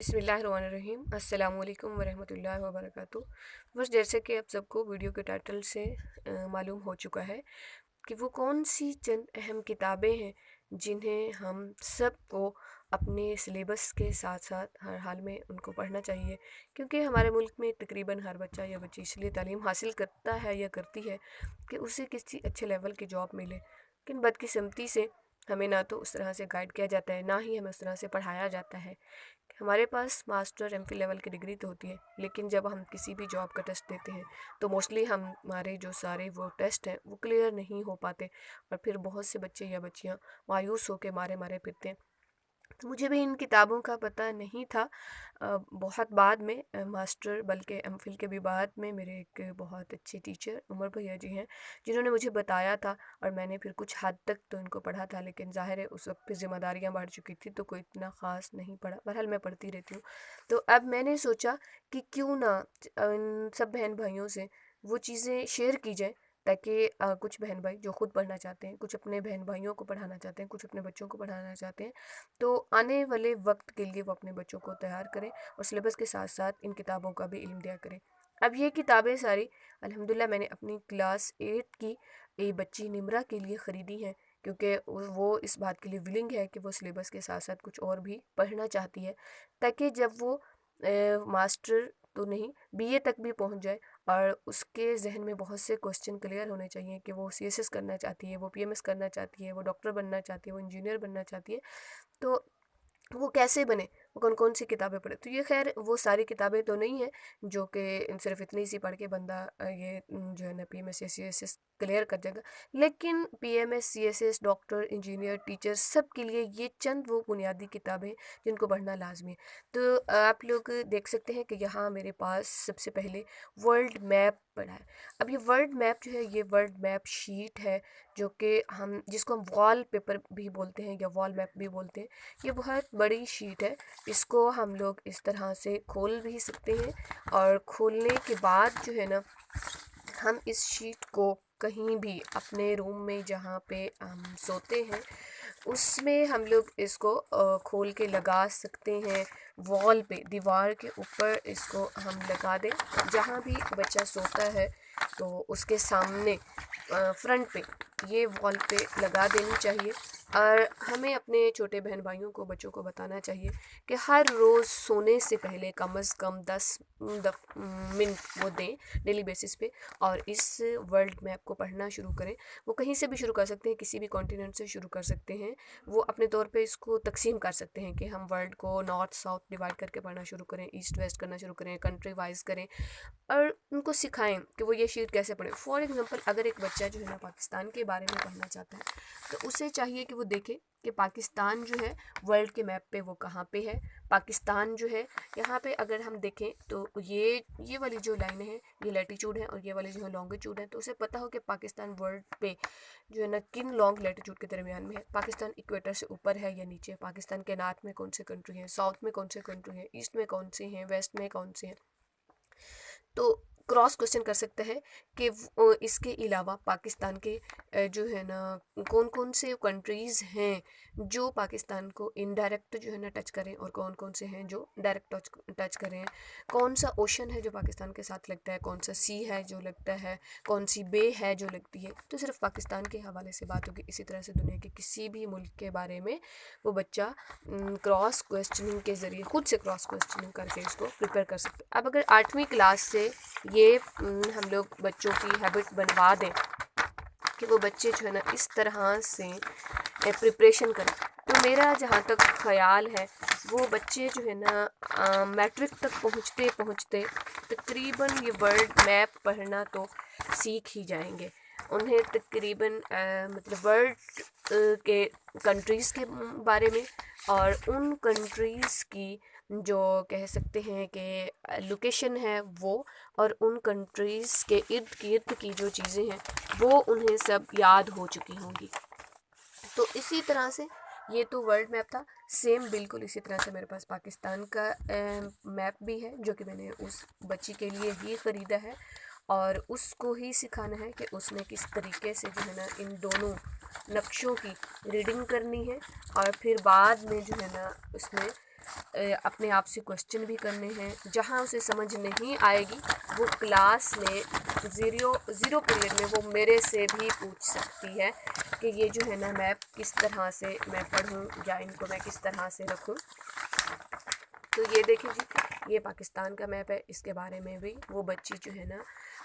बिस्मिल्लाहिर्रहमानिर्रहीम अस्सलामुअलैकुम वरहमतुल्लाहि वबरकातुहू। बस जैसे कि आप सबको वीडियो के टाइटल से मालूम हो चुका है कि वो कौन सी चंद अहम किताबें हैं जिन्हें हम सबको अपने सिलेबस के साथ साथ हर हाल में उनको पढ़ना चाहिए, क्योंकि हमारे मुल्क में तकरीबन हर बच्चा या बच्ची इसलिए तालीम हासिल करता है या करती है कि उसे किसी अच्छे लेवल की जॉब मिले। लेकिन बदकिस्मती से हमें ना तो उस तरह से गाइड किया जाता है, ना ही हमें उस तरह से पढ़ाया जाता है। हमारे पास मास्टर एमफिल लेवल की डिग्री तो होती है, लेकिन जब हम किसी भी जॉब का टेस्ट देते हैं तो मोस्टली हमारे जो सारे वो टेस्ट हैं वो क्लियर नहीं हो पाते, और फिर बहुत से बच्चे या बच्चियां मायूस होकर मारे मारे फिरते हैं। तो मुझे भी इन किताबों का पता नहीं था। बहुत बाद में मास्टर बल्कि एमफिल के भी बाद में मेरे एक बहुत अच्छे टीचर उमर भैया जी हैं जिन्होंने मुझे बताया था, और मैंने फिर कुछ हद तक तो इनको पढ़ा था, लेकिन ज़ाहिर है उस वक्त फिर जिम्मेदारियाँ बढ़ चुकी थी तो कोई इतना ख़ास नहीं पढ़ा। बहरहाल मैं पढ़ती रहती हूँ। तो अब मैंने सोचा कि क्यों ना इन सब बहन भाइयों से वो चीज़ें शेयर की जाए, ताकि कुछ बहन भाई जो खुद पढ़ना चाहते हैं, कुछ अपने बहन भाइयों को पढ़ाना चाहते हैं, कुछ अपने बच्चों को पढ़ाना चाहते हैं, तो आने वाले वक्त के लिए वो अपने बच्चों को तैयार करें और सिलेबस के साथ साथ इन किताबों का भी इल्म दिया करें। अब ये किताबें सारी अल्हम्दुलिल्लाह मैंने अपनी क्लास 8 की एक बच्ची निमरा के लिए ख़रीदी हैं, क्योंकि वो इस बात के लिए विलिंग है कि वो सिलेबस के साथ साथ कुछ और भी पढ़ना चाहती है, ताकि जब वो मास्टर तो नहीं बीए तक भी पहुंच जाए और उसके जहन में बहुत से क्वेश्चन क्लियर होने चाहिए कि वो सीएसएस करना चाहती है, वो पीएमएस करना चाहती है, वो डॉक्टर बनना चाहती है, वो इंजीनियर बनना चाहती है। तो वो कैसे बने, वो कौन कौन सी किताबें पढ़े। तो ये खैर वो सारी किताबें तो नहीं है जो कि सिर्फ इतनी सी पढ़ के बंदा जो है ना पीएमएस या सीएसएस क्लियर कर जाएगा, लेकिन PMS CSS doctor engineer teacher सब के लिए ये चंद वो बुनियादी किताबें हैं जिनको पढ़ना लाजमी है। तो आप लोग देख सकते हैं कि यहाँ मेरे पास सबसे पहले वर्ल्ड मैप पड़ा है। अब ये वर्ल्ड मैप जो है ये वर्ल्ड मैप शीट है, जो कि हम जिसको हम वॉल पेपर भी बोलते हैं या वॉल मैप भी बोलते हैं। ये बहुत बड़ी शीट है, इसको हम लोग इस तरह से खोल भी सकते हैं, और खोलने के बाद जो है ना हम इस शीट को कहीं भी अपने रूम में जहाँ पे हम सोते हैं उसमें हम लोग इसको खोल के लगा सकते हैं। वॉल पे दीवार के ऊपर इसको हम लगा दें, जहाँ भी बच्चा सोता है तो उसके सामने फ्रंट पे ये वॉल पे लगा देनी चाहिए। और हमें अपने छोटे बहन भाइयों को बच्चों को बताना चाहिए कि हर रोज़ सोने से पहले कम से कम 10 मिनट वो दें डेली बेसिस पे, और इस वर्ल्ड मैप को पढ़ना शुरू करें। वो कहीं से भी शुरू कर सकते हैं, किसी भी कॉन्टिनेंट से शुरू कर सकते हैं। वो अपने तौर पे इसको तकसीम कर सकते हैं कि हम वर्ल्ड को नॉर्थ साउथ डिवाइड करके पढ़ना शुरू करें, ईस्ट वेस्ट करना शुरू करें, कंट्री वाइज करें, और उनको सिखाएं कि वो ये शीट कैसे पढ़े। फॉर एग्जांपल अगर एक बच्चा जो है ना पाकिस्तान के बारे में पढ़ना चाहता है तो उसे चाहिए कि वो देखे कि पाकिस्तान जो है वर्ल्ड के मैप पे वो कहाँ पे है। पाकिस्तान जो है यहाँ पे अगर हम देखें तो ये वाली जो लाइनें हैं ये लैटीट्यूड है, और ये वाली जो है लॉन्गिट्यूड है। तो उसे पता हो कि पाकिस्तान वर्ल्ड पे जो है ना किन लॉन्ग लैटीट्यूड के दरमियान में है। पाकिस्तान इक्वेटर से ऊपर है या नीचे, पाकिस्तान के नॉर्थ में कौन से कंट्री हैं, साउथ में कौन से कंट्री हैं, ईस्ट में कौन से हैं, वेस्ट में कौन से हैं। तो क्रॉस क्वेश्चन कर सकता है कि इसके अलावा पाकिस्तान के जो है ना कौन कौन से कंट्रीज़ हैं जो पाकिस्तान को इनडायरेक्ट जो है ना टच करें, और कौन कौन से हैं जो डायरेक्ट टच करें। कौन सा ओशन है जो पाकिस्तान के साथ लगता है, कौन सा सी है जो लगता है, कौन सी बे है जो लगती है। तो सिर्फ पाकिस्तान के हवाले से बात होगी। इसी तरह से दुनिया के किसी भी मुल्क के बारे में वो बच्चा क्रॉस क्वेश्चनिंग के ज़रिए खुद से क्रॉस क्वेश्चनिंग करके इसको प्रिपेयर कर सकते हैं। अब अगर 8वीं क्लास से ये हम लोग बच्चों की हैबिट बनवा दें कि वो बच्चे जो है ना इस तरह से प्रिपरेशन करें, तो मेरा जहाँ तक ख्याल है वो बच्चे जो है ना मैट्रिक तक पहुँचते पहुँचते तकरीबन ये वर्ल्ड मैप पढ़ना तो सीख ही जाएंगे। उन्हें तकरीबन मतलब वर्ल्ड के कंट्रीज़ के बारे में और उन कंट्रीज़ की जो कह सकते हैं कि लोकेशन है वो, और उन कंट्रीज़ के इर्द गिर्द की जो चीज़ें हैं वो उन्हें सब याद हो चुकी होंगी। तो इसी तरह से ये तो वर्ल्ड मैप था। सेम बिल्कुल इसी तरह से मेरे पास पाकिस्तान का मैप भी है, जो कि मैंने उस बच्ची के लिए ही ख़रीदा है, और उसको ही सिखाना है कि उसने किस तरीके से जो है ना इन दोनों नक्शों की रीडिंग करनी है, और फिर बाद में जो है ना उसमें अपने आप से क्वेश्चन भी करने हैं। जहाँ उसे समझ नहीं आएगी वो क्लास में ज़ीरो पीरियड में वो मेरे से भी पूछ सकती है कि ये जो है ना मैप किस तरह से मैं पढ़ूँ या इनको मैं किस तरह से रखूँ। तो ये देखिए जी, ये पाकिस्तान का मैप है, इसके बारे में भी वो बच्ची जो है ना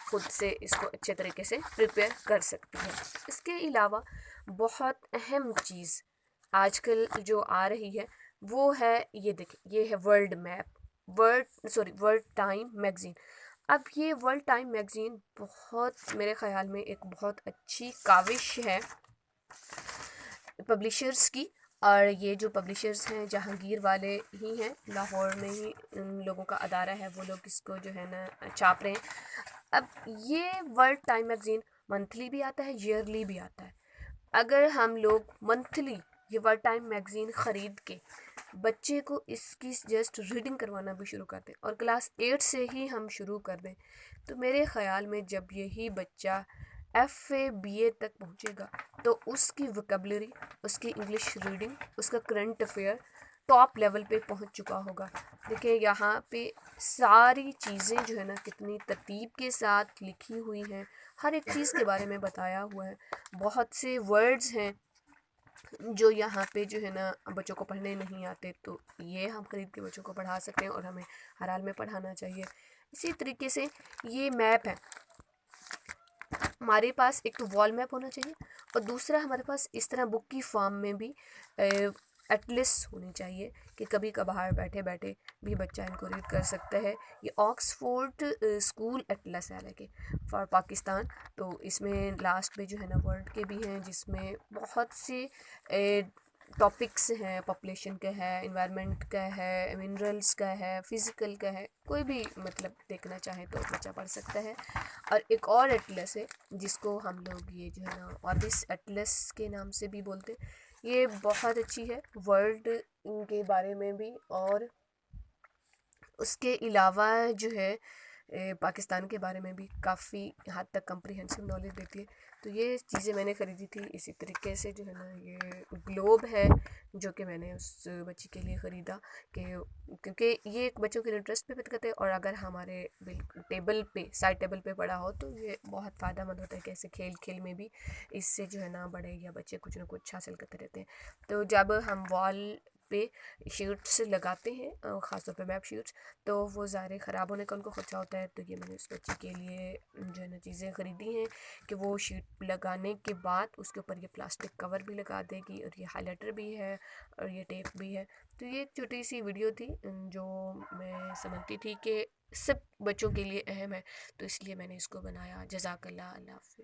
खुद से इसको अच्छे तरीके से प्रिपेयर कर सकती है। इसके अलावा बहुत अहम चीज़ आजकल जो आ रही है वो है, ये देखिए, ये है world map, world time magazine. अब ये वर्ल्ड टाइम मैगज़ीन बहुत, मेरे ख़्याल में एक बहुत अच्छी काविश है पब्लिशर्स की। और ये जो पब्लिशर्स हैं जहांगीर वाले ही हैं, लाहौर में ही इन लोगों का अदारा है, वो लोग इसको जो है ना छाप रहे हैं। अब ये वर्ल्ड टाइम मैगज़ीन मंथली भी आता है, ईयरली भी आता है। अगर हम लोग मंथली ये वर्ल्ड टाइम मैगज़ीन ख़रीद के बच्चे को इसकी जस्ट रीडिंग करवाना भी शुरू कर दें और क्लास 8 से ही हम शुरू कर दें, तो मेरे ख़्याल में जब यही बच्चा FA BA तक पहुंचेगा तो उसकी वोकेबलरी, उसकी इंग्लिश रीडिंग, उसका करंट अफेयर टॉप लेवल पे पहुंच चुका होगा। देखिए यहाँ पे सारी चीज़ें जो है ना कितनी तरतीब के साथ लिखी हुई हैं, हर एक चीज़ के बारे में बताया हुआ है। बहुत से वर्ड्स हैं जो यहाँ पे जो है ना बच्चों को पढ़ने नहीं आते, तो ये हम खरीद के बच्चों को पढ़ा सकते हैं और हमें हर हाल में पढ़ाना चाहिए। इसी तरीके से ये मैप है, हमारे पास एक तो वॉल मैप होना चाहिए और दूसरा हमारे पास इस तरह बुक की फॉर्म में भी एटलस होनी चाहिए कि कभी कभार बैठे बैठे भी बच्चा इनको रीड कर सकता है। ये ऑक्सफोर्ड स्कूल एटलस है लगे फॉर पाकिस्तान। तो इसमें लास्ट में जो है ना वर्ल्ड के भी हैं, जिसमें बहुत से टॉपिक्स हैं, पॉपुलेशन का है, इन्वायरमेंट का है, मिनरल्स का है, फिज़िकल का है, कोई भी मतलब देखना चाहे तो बच्चा पढ़ सकता है। और एक और एटलस है जिसको हम लोग ये जो है ना ऑर्बिस एटलस के नाम से भी बोलते हैं। ये बहुत अच्छी है वर्ल्ड के बारे में भी, और उसके अलावा जो है पाकिस्तान के बारे में भी काफ़ी हद तक कम्प्रिहेंसिव नॉलेज देती है। तो ये चीज़ें मैंने ख़रीदी थी। इसी तरीके से जो है ना ये ग्लोब है जो कि मैंने उस बच्ची के लिए ख़रीदा कि क्योंकि ये एक बच्चों के इंटरेस्ट पे बात करते हैं, और अगर हमारे टेबल पे साइड टेबल पे पड़ा हो तो ये बहुत फ़ायदेमंद होता है कि ऐसे खेल खेल में भी इससे जो है ना बड़े या बच्चे कुछ ना कुछ हासिल करते रहते हैं। तो जब हम वॉल पे शीट्स लगाते हैं, ख़ासतौर पे मैप शीट्स, तो वो ज़ाहिर ख़राब होने का उनको ख़दशा होता है। तो ये मैंने उस बच्चे के लिए जो है ना चीज़ें ख़रीदी हैं कि वो शीट लगाने के बाद उसके ऊपर ये प्लास्टिक कवर भी लगा देगी, और ये हाइलाइटर भी है और ये टेप भी है। तो ये एक छोटी सी वीडियो थी जो मैं समझती थी कि सब बच्चों के लिए अहम है, तो इसलिए मैंने इसको बनाया। जज़ाकल्लाह, अल्लाह हाफ़िज़।